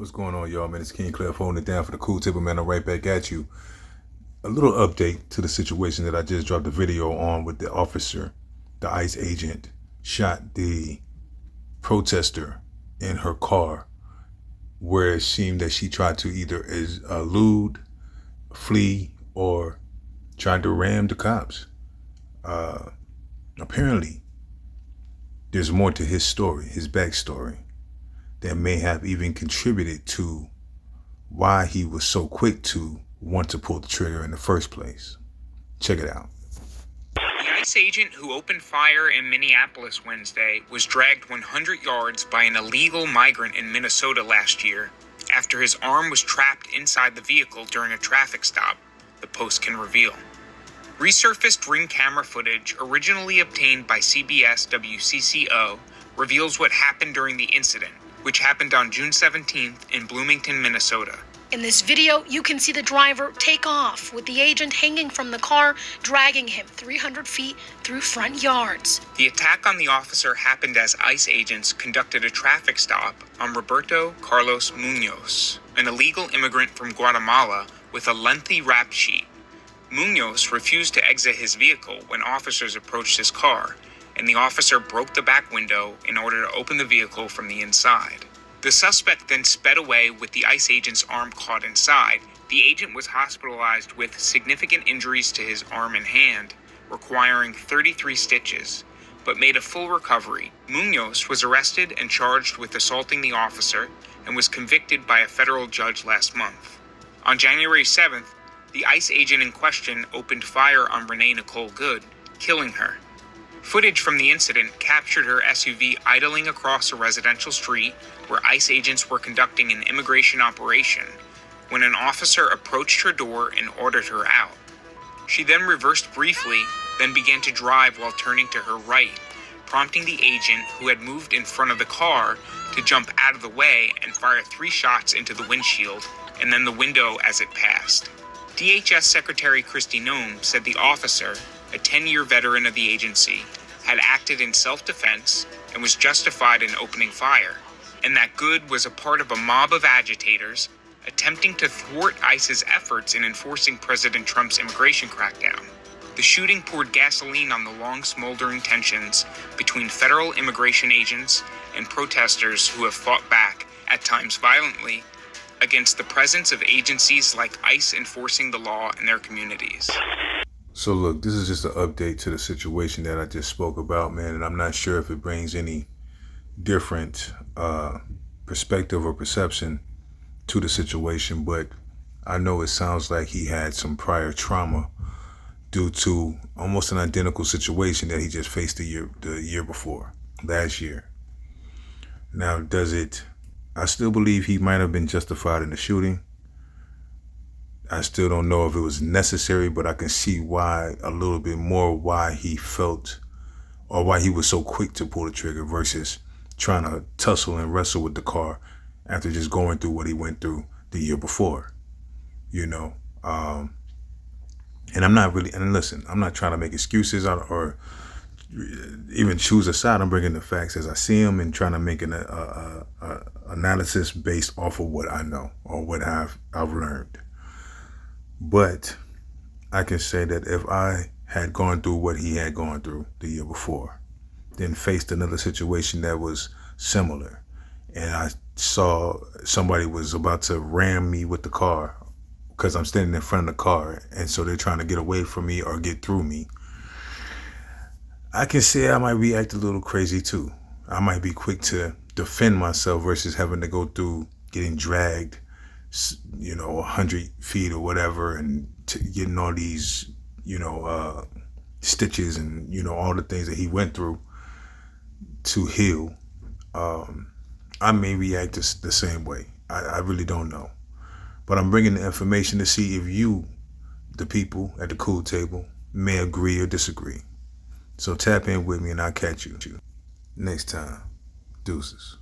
What's going on, y'all, man? It's King Cliff holding it down for the Cool Table, man. I'm right back at you. A little update to the situation that I just dropped a video on with the officer, the ICE agent, shot the protester in her car, where it seemed that she tried to either elude, flee, or tried to ram the cops. Apparently, there's more to his story, his backstory, that may have even contributed to why he was so quick to want to pull the trigger in the first place. Check it out. The ICE agent who opened fire in Minneapolis Wednesday was dragged 100 yards by an illegal migrant in Minnesota last year after his arm was trapped inside the vehicle during a traffic stop, the Post can reveal. Resurfaced Ring camera footage originally obtained by CBS WCCO reveals what happened during the incident, which happened on June 17th in Bloomington, Minnesota. In this video, you can see the driver take off with the agent hanging from the car, dragging him 300 feet through front yards. The attack on the officer happened as ICE agents conducted a traffic stop on Roberto Carlos Munoz, an illegal immigrant from Guatemala with a lengthy rap sheet. Munoz refused to exit his vehicle when officers approached his car, and the officer broke the back window in order to open the vehicle from the inside. The suspect then sped away with the ICE agent's arm caught inside. The agent was hospitalized with significant injuries to his arm and hand, requiring 33 stitches, but made a full recovery. Munoz was arrested and charged with assaulting the officer and was convicted by a federal judge last month. On January 7th, the ICE agent in question opened fire on Renee Nicole Good, killing her. Footage from the incident captured her SUV idling across a residential street where ICE agents were conducting an immigration operation when an officer approached her door and ordered her out. She then reversed briefly, then began to drive while turning to her right, prompting the agent, who had moved in front of the car, to jump out of the way and fire 3 shots into the windshield and then the window as it passed. DHS Secretary Kristi Noem said the officer, a 10-year veteran of the agency, had acted in self-defense and was justified in opening fire, and that Good was a part of a mob of agitators attempting to thwart ICE's efforts in enforcing President Trump's immigration crackdown. The shooting poured gasoline on the long smoldering tensions between federal immigration agents and protesters who have fought back, at times violently, against the presence of agencies like ICE enforcing the law in their communities. So look, this is just an update to the situation that I just spoke about, man, and I'm not sure if it brings any different perspective or perception to the situation, but I know it sounds like he had some prior trauma due to almost an identical situation that he just faced the year before, last year. Now, I still believe he might have been justified in the shooting. I still don't know if it was necessary, but I can see why a little bit more, why he felt or why he was so quick to pull the trigger versus trying to tussle and wrestle with the car after just going through what he went through the year before, you know. And I'm not really, and listen, I'm not trying to make excuses or even choose a side. I'm bringing the facts as I see them and trying to make an analysis based off of what I know or what I've learned. But I can say that if I had gone through what he had gone through the year before, then faced another situation that was similar, and I saw somebody was about to ram me with the car because I'm standing in front of the car, and so they're trying to get away from me or get through me, I can say I might react a little crazy too. I might be quick to defend myself versus having to go through getting dragged 100 feet or whatever, and getting all these, stitches and, all the things that he went through to heal. I may react the same way. I really don't know. But I'm bringing the information to see if you, the people at the Cool Table, may agree or disagree. So tap in with me and I'll catch you next time. Deuces.